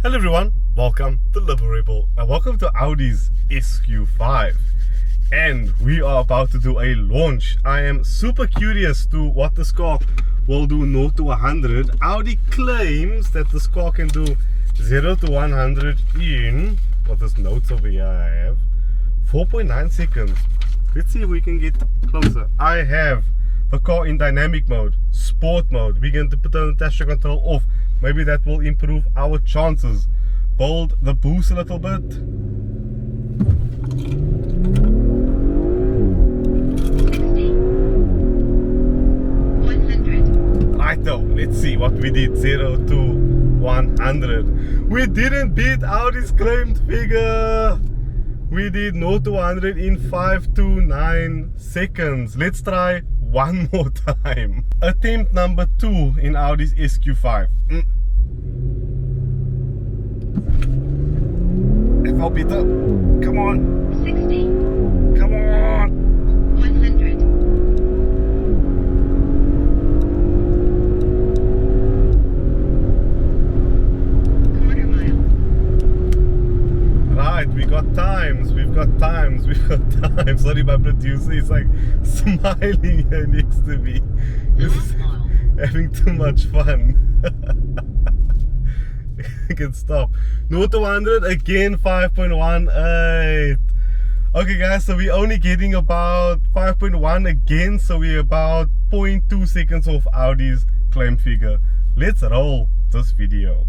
Hello everyone, welcome to Liberebil and welcome to Audi's SQ5, and we are about to do a launch. I am super curious to what this car will do 0 to 100. Audi claims that this car can do 0 to 100 in, what this notes over here I have, 4.9 seconds. Let's see if we can get closer. I have the car in dynamic mode, sport mode. We're going to put the temperature control off. Maybe that will improve our chances. Build the boost a little bit. Right though, let's see what we did. 0 to 100. We didn't beat Audi's claimed figure. We did 0 to 100 in 5 to 9 seconds. Let's try one more time. Attempt number 2 in Audi's SQ5. It felt better. Come on. 60. Come on. 100. Quarter mile. Right, we got times. We've got times. We've got times. Sorry, my producer is like smiling here next to me. He's having too much fun. I can stop. 0 to 100 again, 5.18. Okay guys, so we're only getting about 5.1 again, so we're about 0.2 seconds off Audi's claim figure. Let's roll this video.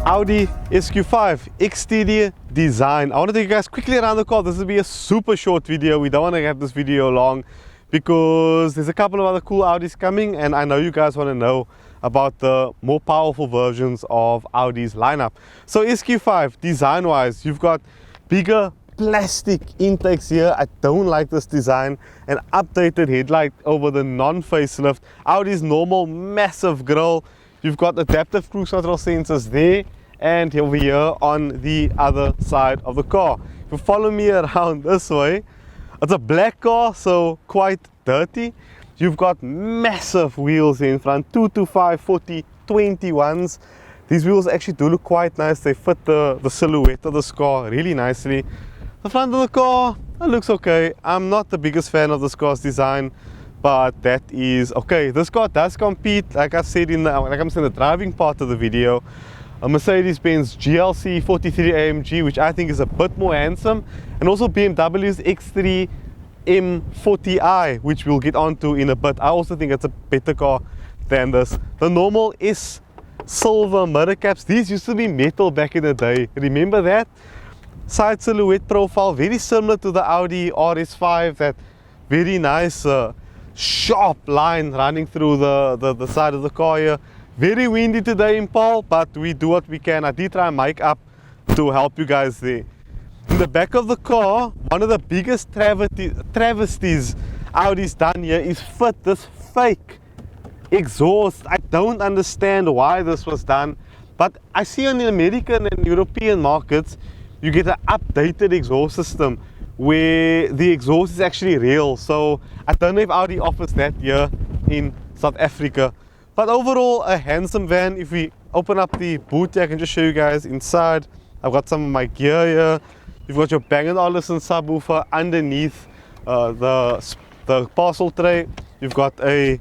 Audi SQ5 exterior design. I want to take you guys quickly around the car. This will be a super short video. We don't want to have this video long because there's a couple of other cool Audis coming, and I know you guys want to know about the more powerful versions of Audi's lineup. So SQ5 design wise, you've got bigger plastic intakes here. I don't like this design. An updated headlight over the non-facelift. Audi's normal massive grille. You've got adaptive cruise control sensors there and over here on the other side of the car. If you follow me around this way, it's a black car, so quite dirty. You've got massive wheels in front, 225, 40, 21s. These wheels actually do look quite nice. They fit the silhouette of this car really nicely. The front of the car, it looks okay. I'm not the biggest fan of this car's design, but that is okay. This car does compete, like I said in the driving part of the video, a Mercedes-Benz GLC 43 AMG, which I think is a bit more handsome, and also BMW's X3 M40i, which we'll get onto in a bit. I also think it's a better car than this. The normal S silver mirror caps, these used to be metal back in the day. Remember that? Side silhouette profile, very similar to the Audi RS5, that very nice sharp line running through the side of the car here. Very windy today in Paul, but we do what we can. I did try and mic up to help you guys there. In the back of the car, one of the biggest travesties Audi's done here is fit this fake exhaust. I don't understand why this was done, but I see on the American and European markets you get an updated exhaust system where the exhaust is actually real. So I don't know if Audi offers that here in South Africa. But overall, a handsome van. If we open up the boot here, I can just show you guys inside. I've got some of my gear here. You've got your Bang & Olufsen subwoofer underneath the parcel tray. You've got a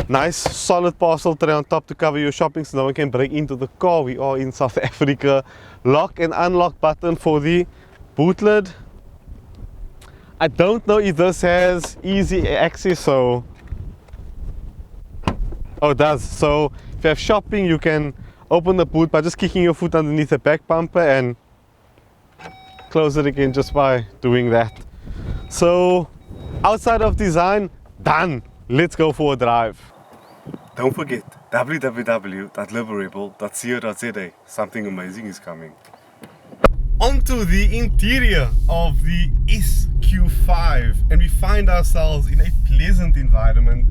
nice solid parcel tray on top to cover your shopping so no one can break into the car. We are in South Africa. Lock and unlock button for the boot lid. I don't know if this has easy access, so oh, it does. So if you have shopping, you can open the boot by just kicking your foot underneath the back bumper and close it again just by doing that. So outside of design, done. Let's go for a drive. Don't forget www.liberebil.co.za. Something amazing is coming. Onto the interior of the SQ5, and we find ourselves in a pleasant environment.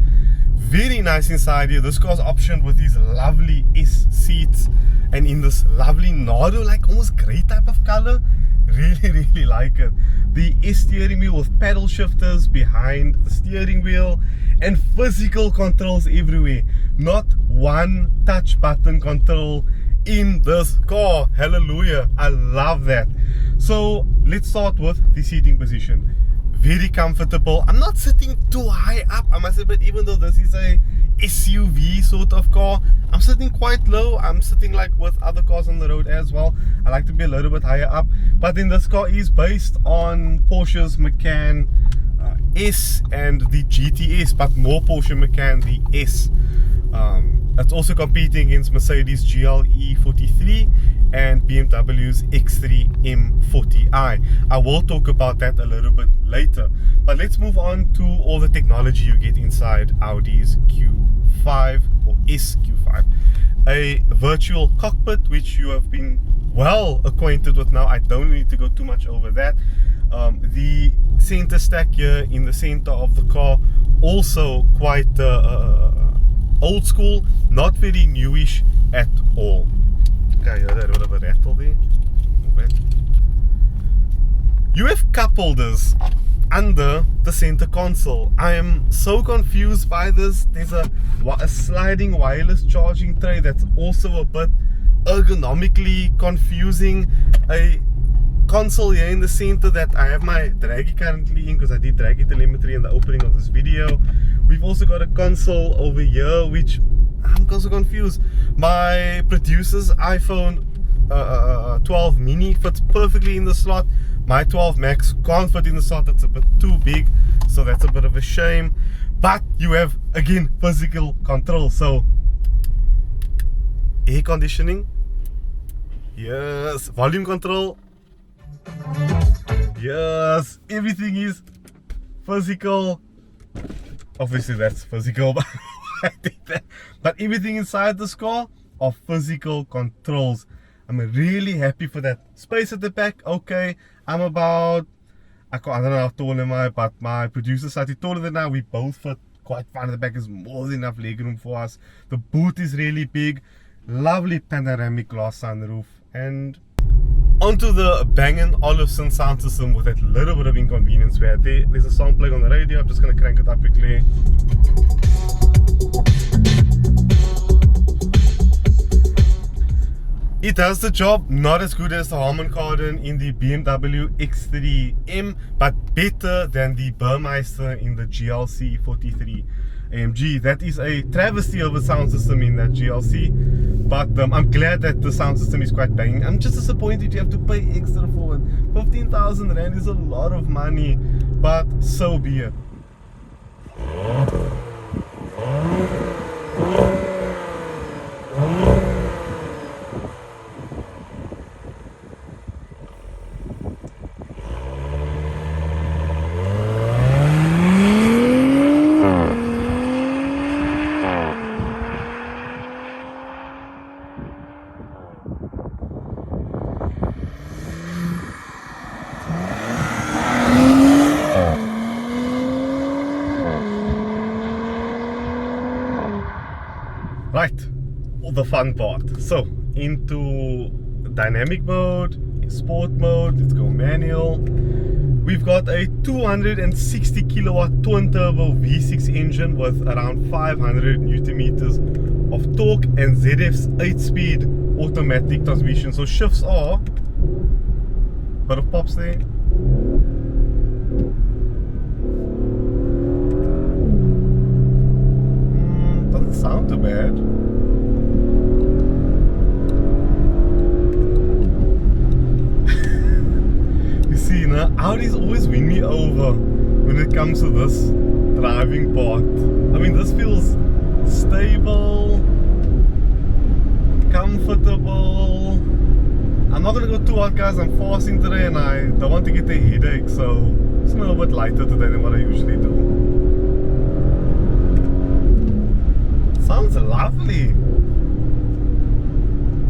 Very nice inside here. This car's optioned with these lovely S seats and in this lovely Nardo, like almost grey type of color. Really like it. The S steering wheel with paddle shifters behind the steering wheel and physical controls everywhere. Not one touch button control in this car. Hallelujah, I love that. So let's start with the seating position. Very comfortable. I'm not sitting too high up, I must say, but even though this is a SUV sort of car, I'm sitting quite low. I'm sitting like with other cars on the road as well. I like to be a little bit higher up, but then this car is based on Porsche's Macan S and the GTS, but more Porsche Macan the S. It's also competing against Mercedes GLE 43 and BMW's X3 M40i. I will talk about that a little bit later, but let's move on to all the technology you get inside Audi's Q5 or SQ5. A virtual cockpit, which you have been well acquainted with now. I don't need to go too much over that. The center stack here in the center of the car, also quite old school, not very newish at all. Okay, you heard a bit of a rattle there. You have cup holders under the center console. I am so confused by this. There's a sliding wireless charging tray that's also a bit ergonomically confusing. A console here in the center that I have my Draggy currently in, because I did Draggy telemetry in the opening of this video. We've also got a console over here, which I'm also confused. My producer's iPhone 12 mini fits perfectly in the slot. My 12 Max can't fit in the slot, it's a bit too big, so that's a bit of a shame. But you have, again, physical control. So air conditioning, yes. Volume control, yes. Everything is physical. Obviously that's physical, but I think that. But everything inside this car are physical controls. I'm really happy for that. Space at the back, okay. I'm about, I don't know how tall am I, but my producer slightly taller than I. We both fit quite fine. The back is more than enough legroom for us. The boot is really big. Lovely panoramic glass sunroof. And onto the Bang & Olufsen sound system with that little bit of inconvenience where there's a song playing on the radio. I'm just going to crank it up quickly. It does the job, not as good as the Harman Kardon in the BMW X3M, but better than the Burmeister in the GLC 43 AMG. That is a travesty of a sound system in that GLC, but I'm glad that the sound system is quite banging. I'm just disappointed you have to pay extra for it. 15,000 Rand is a lot of money, but so be it. Right, the fun part. So into dynamic mode, sport mode, let's go manual. We've got a 260 kilowatt twin turbo V6 engine with around 500 Newton meters of torque and ZF's 8-speed automatic transmission. So shifts are, bit of pops there. Doesn't sound too bad. You see, now Audis always win me over when it comes to this driving part. I mean, this feels stable, comfortable. I'm not gonna go too hard, guys. I'm fasting today and I don't want to get a headache, so it's a little bit lighter today than what I usually do. Sounds lovely.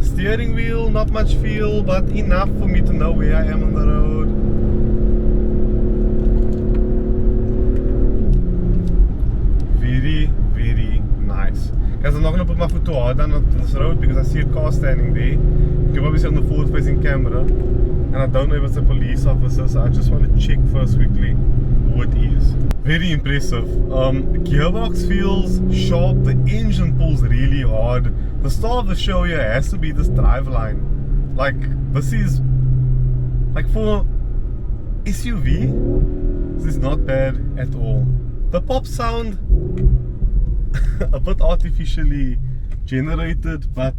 Steering wheel, not much feel, but enough for me to know where I am on the road. Very, very Guys, I'm not going to put my foot too hard down on this road because I see a car standing there. You can probably see on the forward facing camera. And I don't know if it's a police officer, so I just want to check first quickly who it is. Very impressive. Gearbox feels sharp, the engine pulls really hard. The star of the show here has to be this driveline. Like, this is, like for SUV, this is not bad at all. The pop sound, a bit artificially generated, but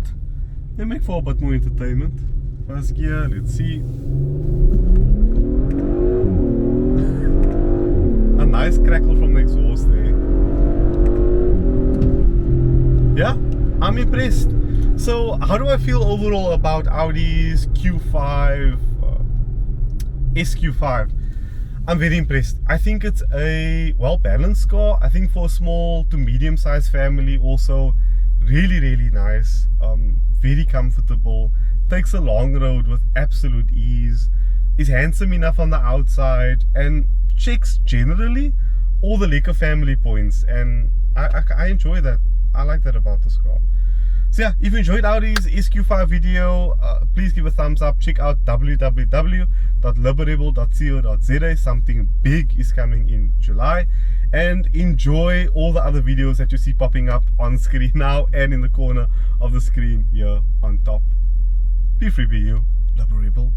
they make for a bit more entertainment. First gear, let's see. A nice crackle from the exhaust there. Yeah, I'm impressed. So how do I feel overall about Audi's Q5, SQ5? I'm very impressed. I think it's a well-balanced car. I think for a small to medium-sized family also really nice. Very comfortable. Takes a long road with absolute ease. Is handsome enough on the outside and checks generally all the lekker family points, and I enjoy that. I like that about this car. So yeah, if you enjoyed Audi's SQ5 video, please give a thumbs up. Check out www.liberebil.co.za. Something big is coming in July. And enjoy all the other videos that you see popping up on screen now and in the corner of the screen here on top. Be free, be you. Liberebil.